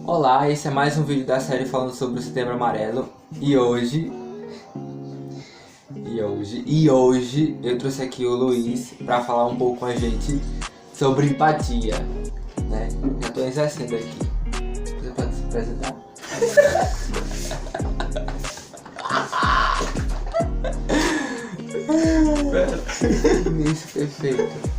Olá, esse é mais um vídeo da série falando sobre o Setembro Amarelo. E hoje eu trouxe aqui o Luiz para falar um pouco com a gente sobre empatia, né? Já tô exercendo aqui. Você pode se apresentar? Isso, perfeito.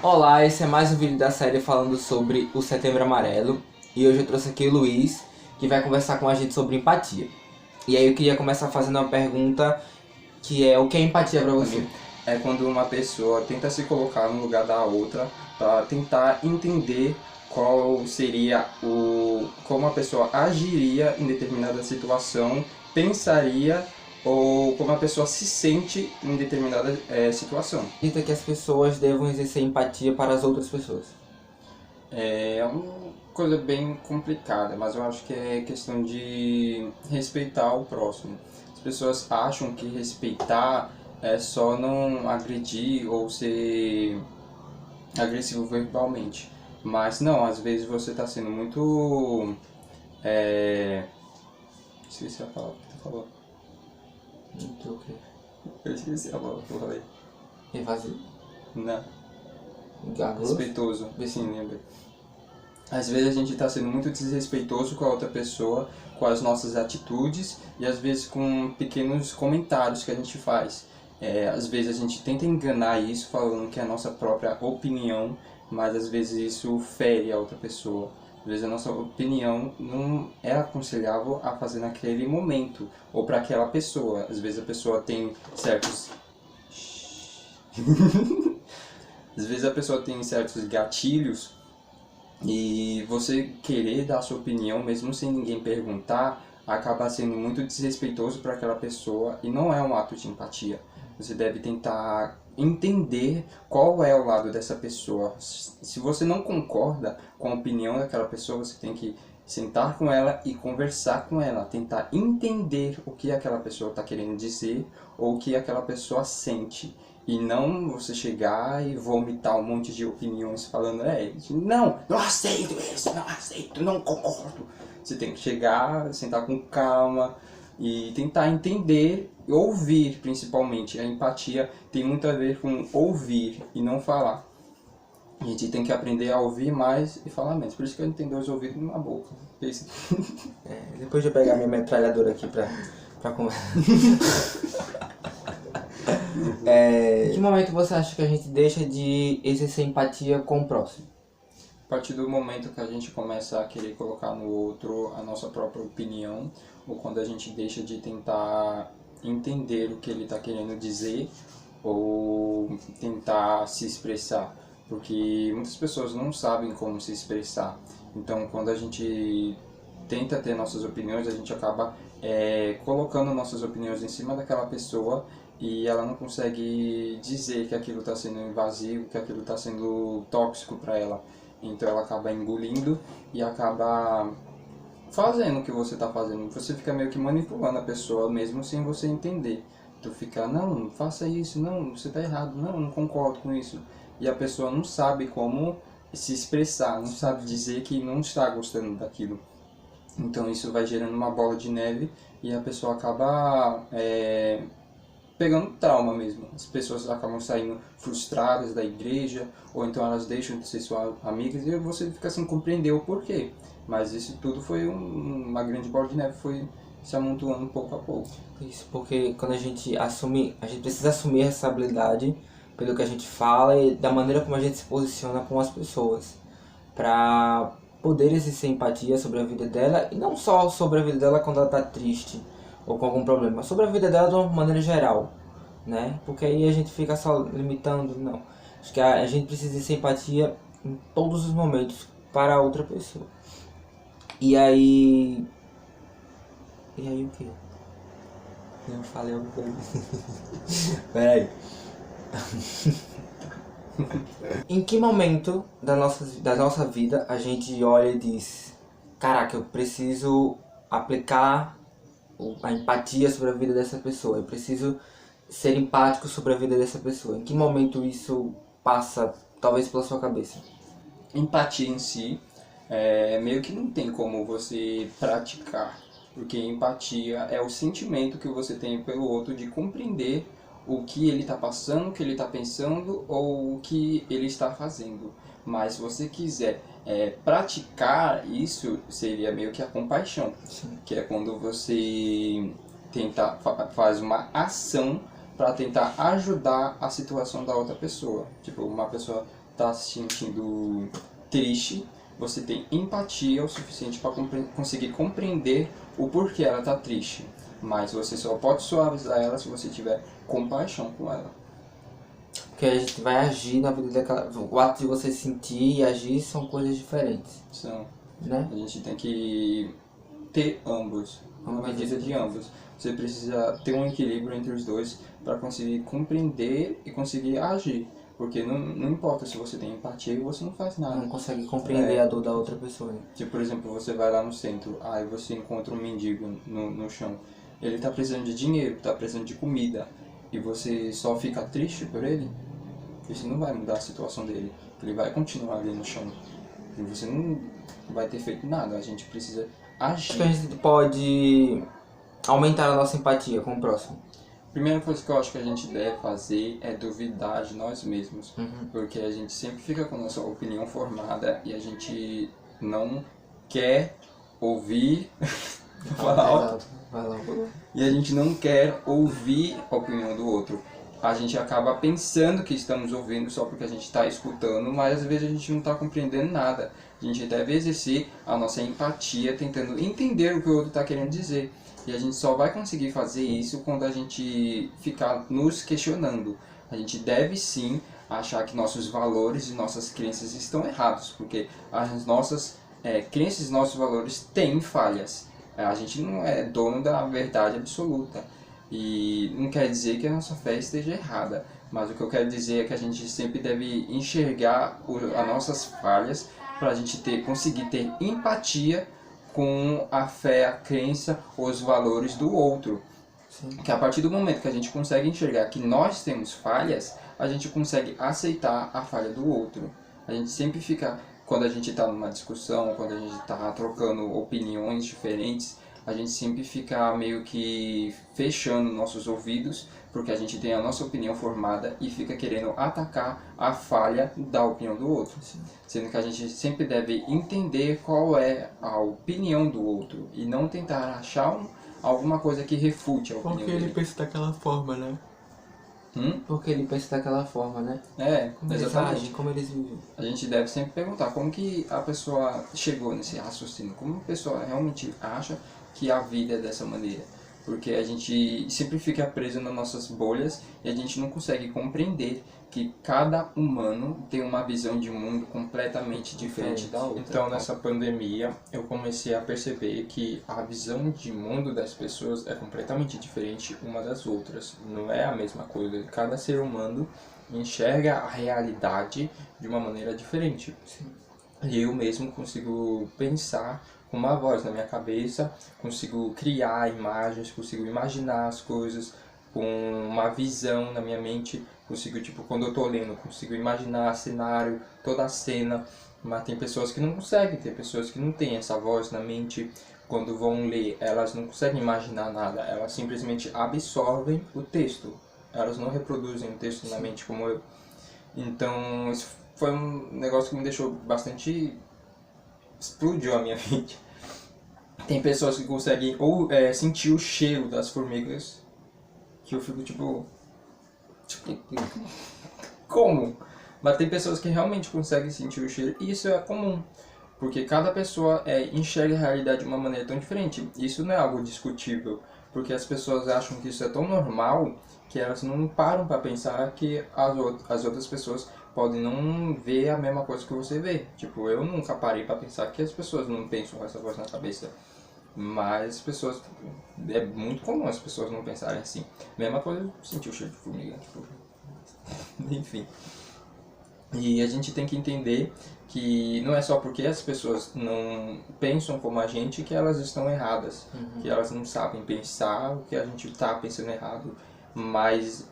Olá, esse é mais um vídeo da série falando sobre o Setembro Amarelo. E hoje eu trouxe aqui o Luiz, que vai conversar com a gente sobre empatia. E aí eu queria começar fazendo uma pergunta, que é: o que é empatia pra você? É quando uma pessoa tenta se colocar no lugar da outra para tentar entender qual seria como a pessoa agiria em determinada situação, pensaria ou como a pessoa se sente em determinada situação. Acredita que as pessoas devam exercer empatia para as outras pessoas? É uma coisa bem complicada, mas eu acho que é questão de respeitar o próximo. As pessoas acham que respeitar é só não agredir ou ser agressivo verbalmente. Mas não, às vezes você está sendo muito. Esqueci a palavra que tu falou. Muito o quê? Eu esqueci a palavra que eu falei. Evasivo? Não. Gagos? Respeitoso. Sim, lembra. Às vezes a gente está sendo muito desrespeitoso com a outra pessoa, com as nossas atitudes e às vezes com pequenos comentários que a gente faz. Às vezes a gente tenta enganar isso falando que é a nossa própria opinião, mas às vezes isso fere a outra pessoa. Às vezes a nossa opinião não é aconselhável a fazer naquele momento ou para aquela pessoa. Às vezes a pessoa tem certos às vezes a pessoa tem certos gatilhos e você querer dar a sua opinião, mesmo sem ninguém perguntar, acaba sendo muito desrespeitoso para aquela pessoa e não é um ato de empatia. Você deve tentar entender qual é o lado dessa pessoa. Se você não concorda com a opinião daquela pessoa, você tem que sentar com ela e conversar com ela, tentar entender o que aquela pessoa está querendo dizer ou o que aquela pessoa sente. E não você chegar e vomitar um monte de opiniões falando, não aceito isso, não aceito, não concordo. Você tem que chegar, sentar com calma e tentar entender e ouvir, principalmente. A empatia tem muito a ver com ouvir e não falar. A gente tem que aprender a ouvir mais e falar menos. Por isso que a gente tem 2 ouvidos e uma boca. Pensa. Depois de eu pegar minha metralhadora aqui pra conversar. Em que momento você acha que a gente deixa de exercer empatia com o próximo? A partir do momento que a gente começa a querer colocar no outro a nossa própria opinião, ou quando a gente deixa de tentar entender o que ele está querendo dizer, ou tentar se expressar, porque muitas pessoas não sabem como se expressar. Então, quando a gente tenta ter nossas opiniões, a gente acaba colocando nossas opiniões em cima daquela pessoa e ela não consegue dizer que aquilo está sendo invasivo, que aquilo está sendo tóxico para ela. Então ela acaba engolindo e acaba fazendo o que você está fazendo. Você fica meio que manipulando a pessoa mesmo sem você entender. Tu fica, não, faça isso, não, você está errado, não concordo com isso. E a pessoa não sabe como se expressar, não sabe dizer que não está gostando daquilo. Então isso vai gerando uma bola de neve e a pessoa acaba pegando trauma mesmo. As pessoas acabam saindo frustradas da igreja, ou então elas deixam de ser suas amigas e você fica sem compreender o porquê. Mas isso tudo foi uma grande bola de neve, foi se amontoando pouco a pouco. Isso, porque quando a gente precisa assumir a responsabilidade pelo que a gente fala e da maneira como a gente se posiciona com as pessoas, para poder exercer empatia sobre a vida dela, e não só sobre a vida dela quando ela está triste ou com algum problema, mas sobre a vida dela de uma maneira geral, né? Porque aí a gente fica só limitando, não. Acho que a gente precisa exercer empatia em todos os momentos para a outra pessoa. E aí o que? Eu falei alguma coisa. Peraí. Em que momento da nossa vida a gente olha e diz: caraca, eu preciso aplicar a empatia sobre a vida dessa pessoa, eu preciso ser empático sobre a vida dessa pessoa? Em que momento isso passa, talvez, pela sua cabeça? Empatia em si, meio que não tem como você praticar, porque empatia é o sentimento que você tem pelo outro de compreender o que ele está passando, o que ele está pensando ou o que ele está fazendo. Mas se você quiser praticar isso, seria meio que a compaixão, Sim. que é quando você faz uma ação para tentar ajudar a situação da outra pessoa. Tipo, uma pessoa está se sentindo triste, você tem empatia o suficiente para conseguir compreender o porquê ela está triste. Mas você só pode suavizar ela se você tiver compaixão com ela. Porque a gente vai agir na vida daquela... O ato de você sentir e agir são coisas diferentes, Então, né? a gente tem que ter ambos, uma medida de ambos. Você precisa ter um equilíbrio entre os dois para conseguir compreender e conseguir agir. Porque não importa se você tem empatia e você não faz nada. Não consegue compreender a dor da outra pessoa. Né? Tipo, por exemplo, você vai lá no centro, aí você encontra um mendigo no chão. Ele tá precisando de dinheiro, tá precisando de comida. E você só fica triste por ele, isso não vai mudar a situação dele. Ele vai continuar ali no chão. E você não vai ter feito nada. A gente precisa Acho que a agir. gente pode aumentar a nossa empatia com o próximo. A primeira coisa que eu acho que a gente deve fazer é duvidar de nós mesmos. Porque a gente sempre fica com a nossa opinião formada e a gente não quer ouvir... Vou falar alto. Vai lá. E a gente não quer ouvir a opinião do outro. A gente acaba pensando que estamos ouvindo só porque a gente está escutando, mas às vezes a gente não está compreendendo nada. A gente deve exercer a nossa empatia tentando entender o que o outro está querendo dizer. E a gente só vai conseguir fazer isso quando a gente ficar nos questionando. A gente deve sim achar que nossos valores e nossas crenças estão errados, porque as nossas crenças e nossos valores têm falhas. A gente não é dono da verdade absoluta. E não quer dizer que a nossa fé esteja errada, mas o que eu quero dizer é que a gente sempre deve enxergar as nossas falhas para a gente conseguir ter empatia com a fé, a crença, os valores do outro. Sim. Que a partir do momento que a gente consegue enxergar que nós temos falhas, a gente consegue aceitar a falha do outro. A gente sempre fica, quando a gente está numa discussão, quando a gente está trocando opiniões diferentes, a gente sempre fica meio que fechando nossos ouvidos, porque a gente tem a nossa opinião formada e fica querendo atacar a falha da opinião do outro. Sim. Sendo que a gente sempre deve entender qual é a opinião do outro e não tentar achar alguma coisa que refute a opinião Porque dele. ele pensa daquela forma, né? Porque ele pensa daquela forma, né? Como eles Exatamente. agem, como eles vivem. A gente deve sempre perguntar como que a pessoa chegou nesse raciocínio, como a pessoa realmente acha que a vida é dessa maneira. Porque a gente sempre fica preso nas nossas bolhas e a gente não consegue compreender que cada humano tem uma visão de mundo completamente diferente da outra. Então, nessa pandemia, eu comecei a perceber que a visão de mundo das pessoas é completamente diferente uma das outras. Não é a mesma coisa. Cada ser humano enxerga a realidade de uma maneira diferente. Sim. E eu mesmo consigo pensar com uma voz na minha cabeça, consigo criar imagens, consigo imaginar as coisas com uma visão na minha mente, consigo, tipo, quando eu tô lendo, consigo imaginar cenário, toda a cena, mas tem pessoas que não conseguem, tem pessoas que não têm essa voz na mente, quando vão ler, elas não conseguem imaginar nada, elas simplesmente absorvem o texto, elas não reproduzem o texto na mente como eu. Então, isso foi um negócio que me deixou bastante... explodiu a minha mente. Tem pessoas que conseguem ou sentir o cheiro das formigas, que eu fico tipo como? Mas tem pessoas que realmente conseguem sentir o cheiro e isso é comum, porque cada pessoa enxerga a realidade de uma maneira tão diferente. Isso não é algo discutível, porque as pessoas acham que isso é tão normal que elas não param para pensar que as outras pessoas podem não ver a mesma coisa que você vê. Tipo, eu nunca parei para pensar que as pessoas não pensam com essa voz na cabeça. Mas as pessoas... é muito comum as pessoas não pensarem assim. Mesma coisa, sentir o cheiro de formiga. Tipo, enfim. E a gente tem que entender que não é só porque as pessoas não pensam como a gente que elas estão erradas. Que elas não sabem pensar o que a gente está pensando errado. Mas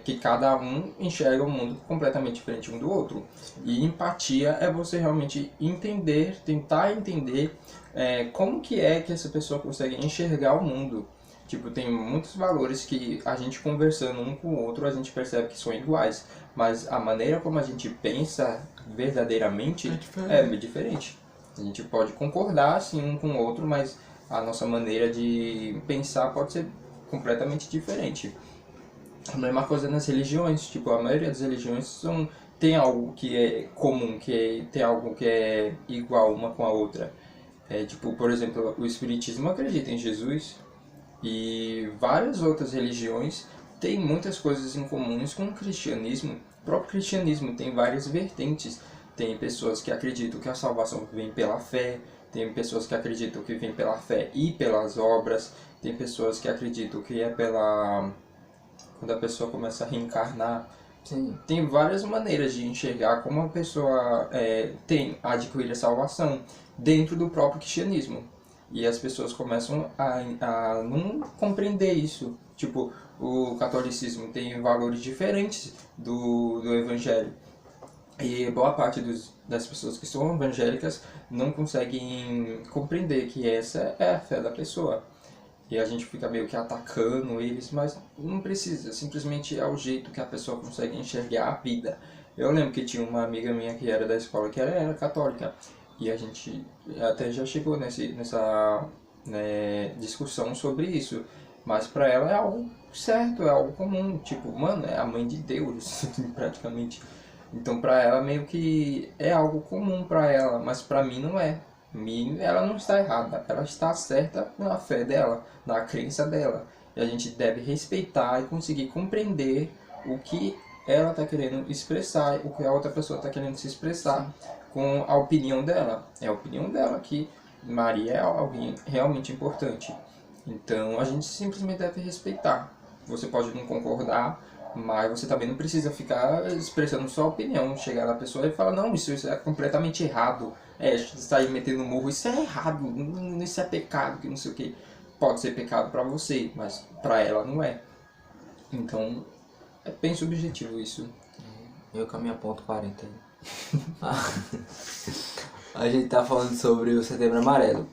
que cada um enxerga o mundo completamente diferente um do outro. E empatia é você realmente entender, tentar entender como que é que essa pessoa consegue enxergar o mundo. Tipo, tem muitos valores que a gente conversando um com o outro, a gente percebe que são iguais. Mas a maneira como a gente pensa verdadeiramente é diferente. A gente pode concordar assim um com o outro, mas a nossa maneira de pensar pode ser completamente diferente. A mesma coisa nas religiões, tipo, a maioria das religiões tem algo que é comum, tem algo que é igual uma com a outra. Tipo, por exemplo, o Espiritismo acredita em Jesus e várias outras religiões têm muitas coisas em comuns com o cristianismo. O próprio cristianismo tem várias vertentes. Tem pessoas que acreditam que a salvação vem pela fé, tem pessoas que acreditam que vem pela fé e pelas obras, tem pessoas que acreditam que é pela quando a pessoa começa a reencarnar. Sim. Tem várias maneiras de enxergar como a pessoa tem adquirir a salvação dentro do próprio cristianismo. E as pessoas começam a não compreender isso. Tipo, o catolicismo tem valores diferentes do evangelho. E boa parte das pessoas que são evangélicas não conseguem compreender que essa é a fé da pessoa. E a gente fica meio que atacando eles, mas não precisa, simplesmente é o jeito que a pessoa consegue enxergar a vida. Eu lembro que tinha uma amiga minha que era da escola, que era católica, e a gente até já chegou nessa discussão sobre isso, mas pra ela é algo certo, é algo comum, tipo, mano, é a mãe de Deus, praticamente. Então pra ela meio que é algo comum pra ela, mas pra mim não é. Ela não está errada, ela está certa na fé dela, na crença dela. E a gente deve respeitar e conseguir compreender o que ela está querendo expressar, o que a outra pessoa está querendo se expressar com a opinião dela. É a opinião dela que Maria é alguém realmente importante. Então a gente simplesmente deve respeitar. Você pode não concordar, mas você também não precisa ficar expressando sua opinião. Chegar na pessoa e falar, não, isso é completamente errado. Sair metendo morro, isso é errado, isso é pecado, que não sei o que. Pode ser pecado pra você, mas pra ela não é. Então, é bem subjetivo isso. Eu com a minha ponto 40. A gente tá falando sobre o Setembro Amarelo.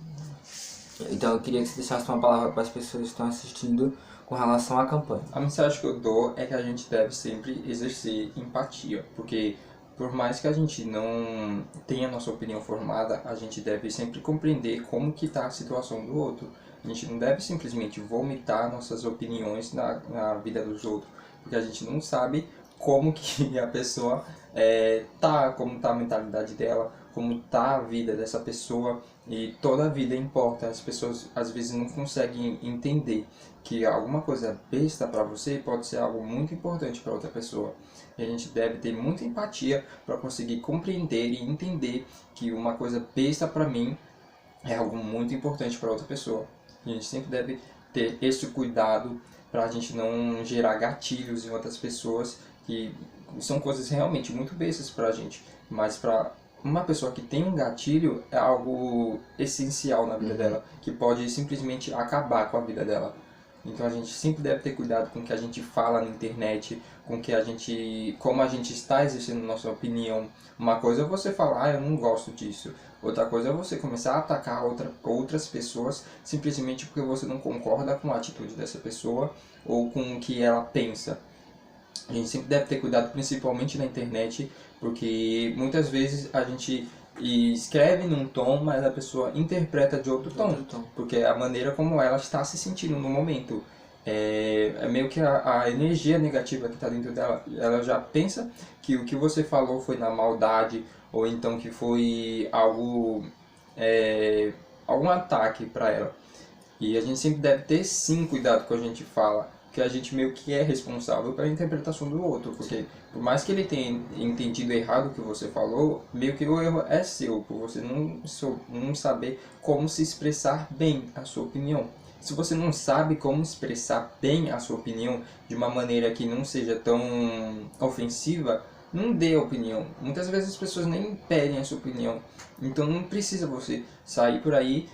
Então eu queria que você deixasse uma palavra para as pessoas que estão assistindo com relação à campanha. A mensagem que eu dou é que a gente deve sempre exercer empatia, porque por mais que a gente não tenha a nossa opinião formada, a gente deve sempre compreender como que está a situação do outro. A gente não deve simplesmente vomitar nossas opiniões na vida dos outros, porque a gente não sabe como que a pessoa tá, como tá a mentalidade dela, como tá a vida dessa pessoa, e toda a vida importa. As pessoas às vezes não conseguem entender que alguma coisa besta para você pode ser algo muito importante para outra pessoa. E a gente deve ter muita empatia para conseguir compreender e entender que uma coisa besta para mim é algo muito importante para outra pessoa. E a gente sempre deve ter esse cuidado para a gente não gerar gatilhos em outras pessoas, que são coisas realmente muito bestas para a gente, mas para uma pessoa que tem um gatilho é algo essencial na vida dela, que pode simplesmente acabar com a vida dela. Então a gente sempre deve ter cuidado com o que a gente fala na internet, com que como a gente está exercendo nossa opinião. Uma coisa é você falar, eu não gosto disso. Outra coisa é você começar a atacar outras pessoas simplesmente porque você não concorda com a atitude dessa pessoa ou com o que ela pensa. A gente sempre deve ter cuidado, principalmente na internet, porque muitas vezes a gente escreve num tom, mas a pessoa interpreta de outro tom, porque é a maneira como ela está se sentindo no momento. É meio que a energia negativa que está dentro dela, ela já pensa que o que você falou foi na maldade, ou então que foi algum ataque para ela. E a gente sempre deve ter sim cuidado com o que a gente fala, porque a gente meio que é responsável pela interpretação do outro, porque por mais que ele tenha entendido errado o que você falou, meio que o erro é seu, por você não saber como se expressar bem a sua opinião. Se você não sabe como expressar bem a sua opinião de uma maneira que não seja tão ofensiva, não dê opinião. Muitas vezes as pessoas nem pedem a sua opinião. Então não precisa você sair por aí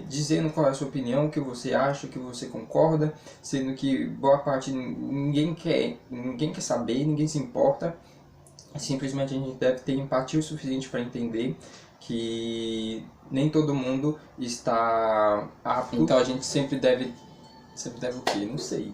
dizendo qual é a sua opinião, o que você acha, o que você concorda, sendo que boa parte ninguém quer saber, ninguém se importa. Simplesmente a gente deve ter empatia o suficiente para entender que nem todo mundo está apto. Então a gente sempre deve o quê? Não sei.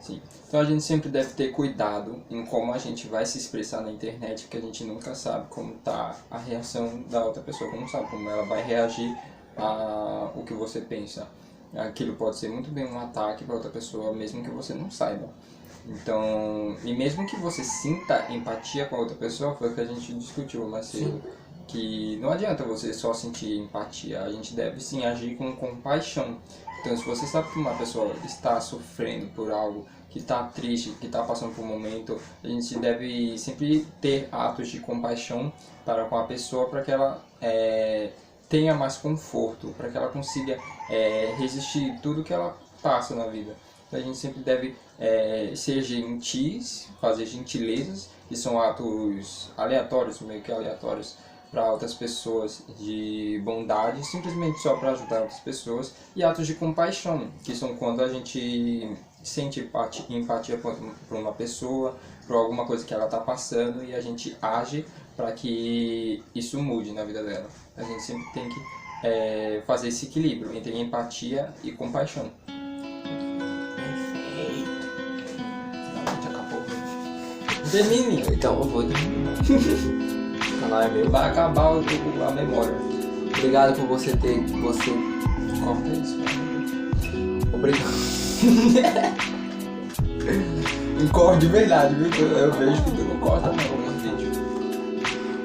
Sim. Então a gente sempre deve ter cuidado em como a gente vai se expressar na internet, porque a gente nunca sabe como tá a reação da outra pessoa, como sabe como ela vai reagir a o que você pensa. Aquilo pode ser muito bem um ataque para outra pessoa, mesmo que você não saiba. Então, e mesmo que você sinta empatia com a outra pessoa, foi o que a gente discutiu mais cedo, que não adianta você só sentir empatia, a gente deve sim agir com compaixão. Então, se você sabe que uma pessoa está sofrendo por algo, que está triste, que está passando por um momento, a gente deve sempre ter atos de compaixão para com a pessoa, para que ela tenha mais conforto, para que ela consiga resistir tudo que ela passa na vida. Então, a gente sempre deve ser gentis, fazer gentilezas, que são atos aleatórios, meio que aleatórios, para outras pessoas, de bondade, simplesmente só para ajudar outras pessoas, e atos de compaixão, que são quando a gente sente empatia por uma pessoa, por alguma coisa que ela está passando, e a gente age para que isso mude na vida dela. A gente sempre tem que fazer esse equilíbrio entre empatia e compaixão. Perfeito. Realmente acabou. Termine! Então eu vou terminar. O canal é meu. Vai acabar a memória. Obrigado por você ter. Corta isso, Obrigado. não corre de verdade, viu? Eu vejo que tu não corta não no vídeo.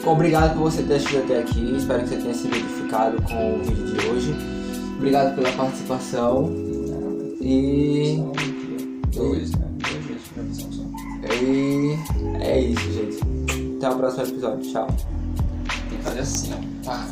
Obrigado por você ter assistido até aqui. Espero que você tenha sido edificado com o vídeo de hoje. Obrigado pela participação. E. Dois vezes de gravação só. E é isso, gente. Até o próximo episódio. Tchau. Tem que fazer assim, ó. Pá.